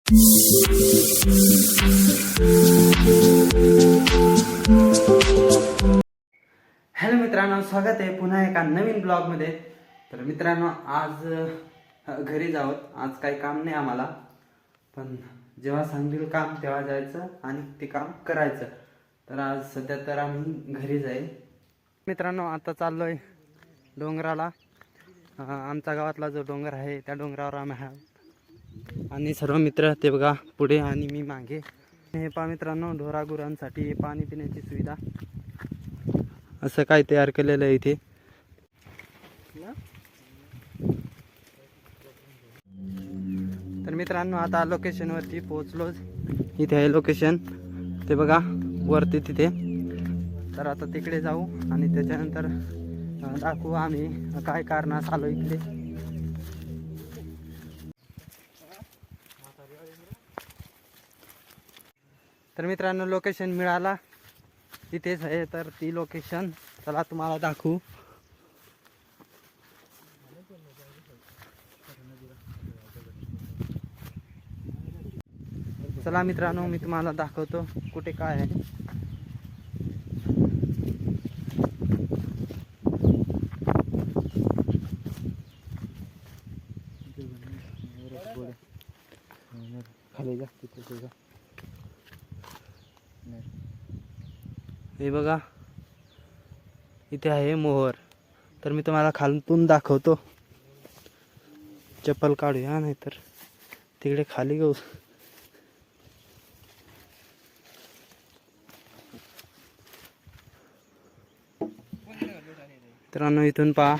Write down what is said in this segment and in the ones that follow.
Hello मित्रांनो, स्वागत आहे पुन्हा एका नवीन ब्लॉगमध्ये. तर मित्रांनो, आज घरी जाऊत. आज काही काम नाही आम्हाला, पण जेव्हा सांगतील काम तेव्हा जायचं आणि ते काम करायचं. तर आज सध्या तर आम्ही घरी जाईल. मित्रांनो, आता चाललोय डोंगराला. आमच्या गावातला जो डोंगर आहे त्या डोंगरावर आम्ही आणि सर्व मित्र ते बघा पुढे आणि मी मागे. हे पहा मित्रांनो, ढोरागुरांसाठी पाणी पिण्याची सुविधा असं काय तयार केलेलं आहे इथे. तर मित्रांनो, आता लोकेशनवरती पोहोचलो. इथे आहे लोकेशन, ते बघा वरती तिथे. तर आता तिकडे जाऊ आणि त्याच्यानंतर दाखवू आम्ही काय कारणास आलो इकडे. तर मित्रांनो, लोकेशन मिळाला, तिथेच आहे. तर ती लोकेशन चला तुम्हाला दाखवू. चला मित्रांनो, मी तुम्हाला दाखवतो कुठे काय आहे. हे बघा, इथे आहे मोहर. तर मी तुम्हाला खालून दाखवतो. चप्पल काढूया, नाही तर तिकडे खाली घेऊ. मित्रांनो, इथून पहा.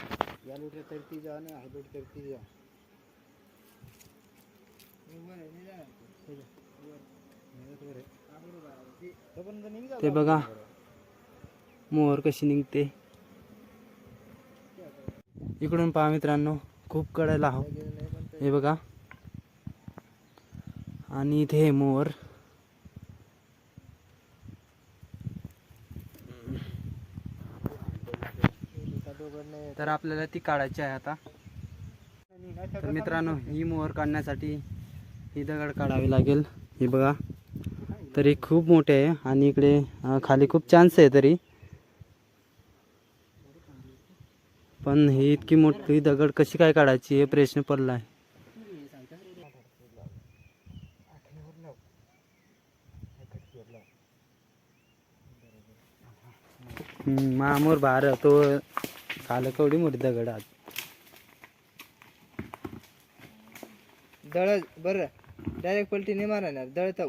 ते बघा मोहर कशी निघते. इकडून पहा मित्रांनो, खूप कडेला आहो. हे बघा, आणि इथे हे मोहर. तर आपल्याला ती काढायची आहे आता. तर मित्रांनो, ही मोहर काढण्यासाठी ही दगड काढावी लागेल. हे बघा, तरी खूप मोठे आहे आणि इकडे खाली खूप चान्स आहे तरी. पण ही इतकी मोठी दगड कशी काय काढायची हे प्रश्न पडला आहे. मामोर बाहेर तो खाल केवढी मोठी दगड आज. दळ बर डायरेक्ट पलटी नाही मारणार, दळत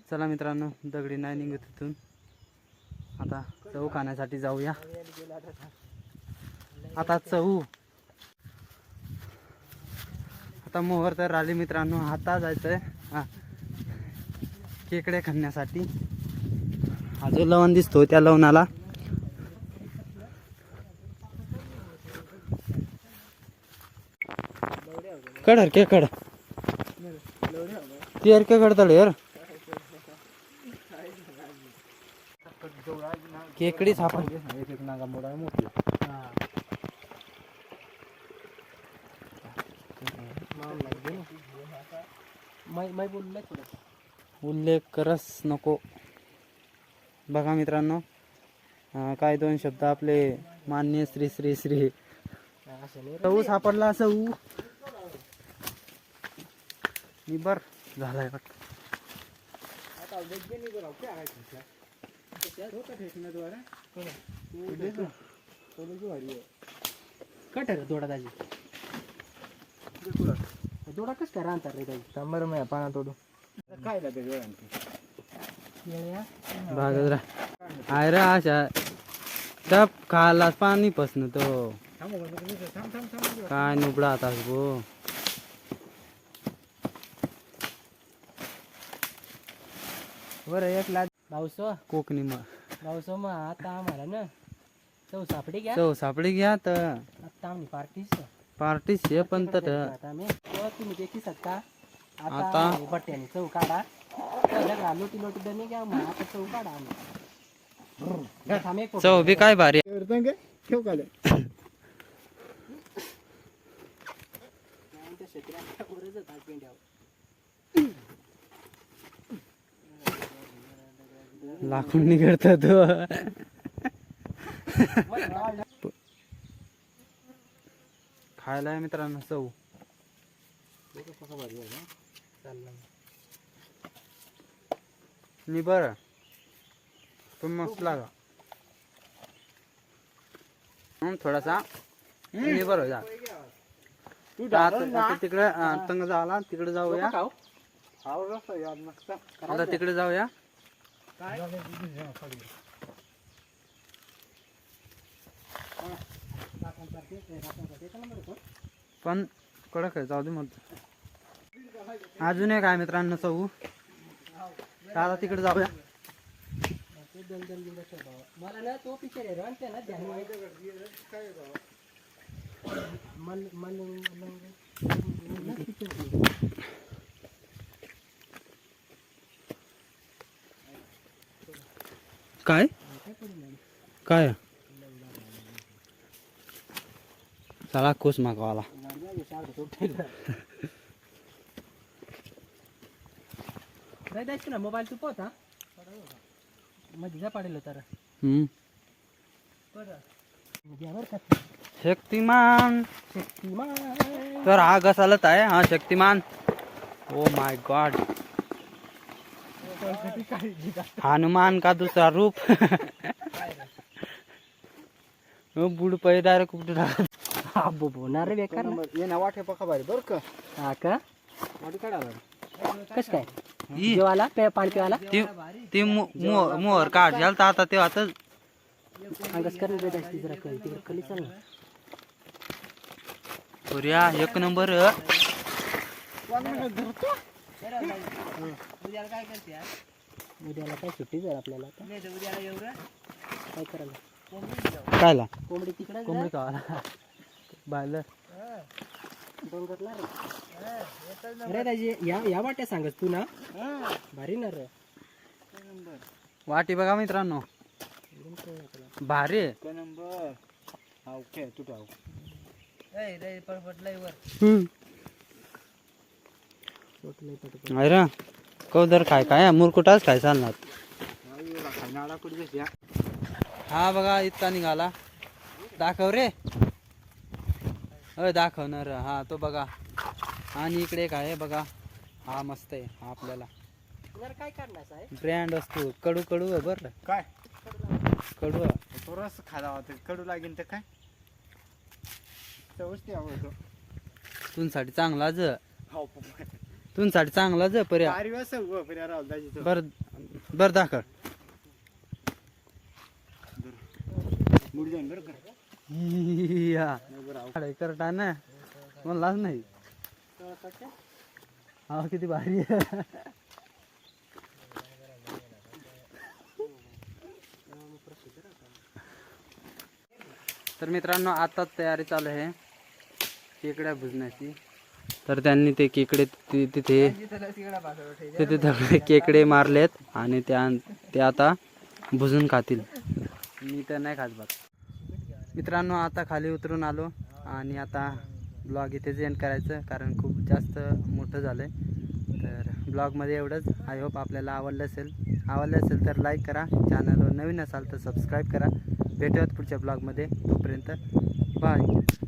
चला मित्रांनो, दगडी नाही निघत तिथून. आता चव खाण्यासाठी जाऊया. आता चव, आता मोहर तर आली मित्रांनो. आता जायचंय खेकडे खाण्यासाठी. हा जो लवण दिसतो त्या लवणाला कड खेकड ती यार खेकड तळ यार. खेकडी सापडली. एक नागा मोडा मोठी. उल्लेख करस नको. बघा मित्रांनो, काय दोन शब्द आपले मान्य श्री श्री श्री सऊ सापडला. सऊ निबर झालाय वाटतं. कट आहे थोडा दाजी. थोडा कस काय राहणार रे दाजी. शंभर मी पाना तोडू काय भागत आहे रे. अशा टप खाला पाणी पसन तो काय नुबडा आता गो. बरं एक लाख 900 कोकणी मग मग आता आम्हाला ना चव सापडी घ्या चव सापडी घ्या तर आता आम्ही पार्टीस पार्टीस हे पण तर आता मी तुम्ही देखी सकता आता आता- बट्ट्याने चव काढा सगळा लोटी लोटी दणी घ्या मग आता चव काढा आम्ही थांब एक चव बी काय भारी ठेव का आमच्या शेतीला वरच होता पेंड्यावर लाखून निघत तो खायला आहे मित्रांनो चव नि बरं पण मस्त लागा थोडासा नि बरं जा आता तिकडे तंग झाला तिकडे जाऊया आता तिकडे जाऊया पण कडक आहे जाऊ दे मग अजून एक आहे मित्रांनो चऊ आता तिकडे जाऊया मला ना तो पिक्चर आहे रन ना ध्यान काय काय चला कुस मागवाला द्यायचं ना मोबाईल तू पोहता मध्ये जा पाडेल तर शक्तिमान तर हा घसालत आहे हा Shaktimaan oh my God Hanuman का दूसरा रूप बुड पैदार कुठे बोलणार बेकार वाटे पका भारी बर का हा का वाटी काढायला कस काय जेवाला पाणी पिवाला ती मोहर काढ झालता आता ते आता अंगस करून जास्ती जरा कळी तिकडे कली चाल ना बऱ्या एक नंबर उद्याला काय सुट्टी जर आपल्याला काय करायला कायला कोंबडी तिकडे कोंबडी कावाला बायलर अरे दाजी या वाट्या सांगत तू ना भारी ना रे वाटी बघा मित्रांनो भारी आहे. नंबर ओके तू टाव अरे कौदर काय काय मुरकुटाच काय चालणार नाडा कुठे हा बघा इतका निघाला दाखव रे दाखवणार हा तो बघा आणि इकडे काय आहे बघा हा मस्त आहे हा आपल्याला काय करणार साहेब ब्रँड असतो कडू कडू आहे बरं काय कडू आहे. थोडस खाला होतं कडू लागेल तर काय चवच ते आवडतो तुमसाठी चांगलाच तुमसाठी चांगलाच पर्या भारी वाजता उभं पर्या राहुलदाजी तो बर बर दाखव मुडी जाऊन बरं का करता ना म्हणलाच नाही हा किती भारी आहे. तर मित्रांनो आता तयारी चालू आहे खेकड्या भुजण्याची तर त्यांनी ते खेकडे तिथे तिथे खेकडे मारलेत आणि ते आता भुजून खातील मी तर नाही खात बघ मित्रांनो आता खाली उतरून आलो आणि आता ब्लॉग इथेच एंड करायचं कारण खूप जास्त मोठं झालं आहे तर ब्लॉगमध्ये एवढंच आय होप आपल्याला आवडलं असेल तर लाईक करा चॅनलवर नवीन असाल तर सबस्क्राईब करा भेटूयात पुढच्या ब्लॉगमध्ये तोपर्यंत बाय.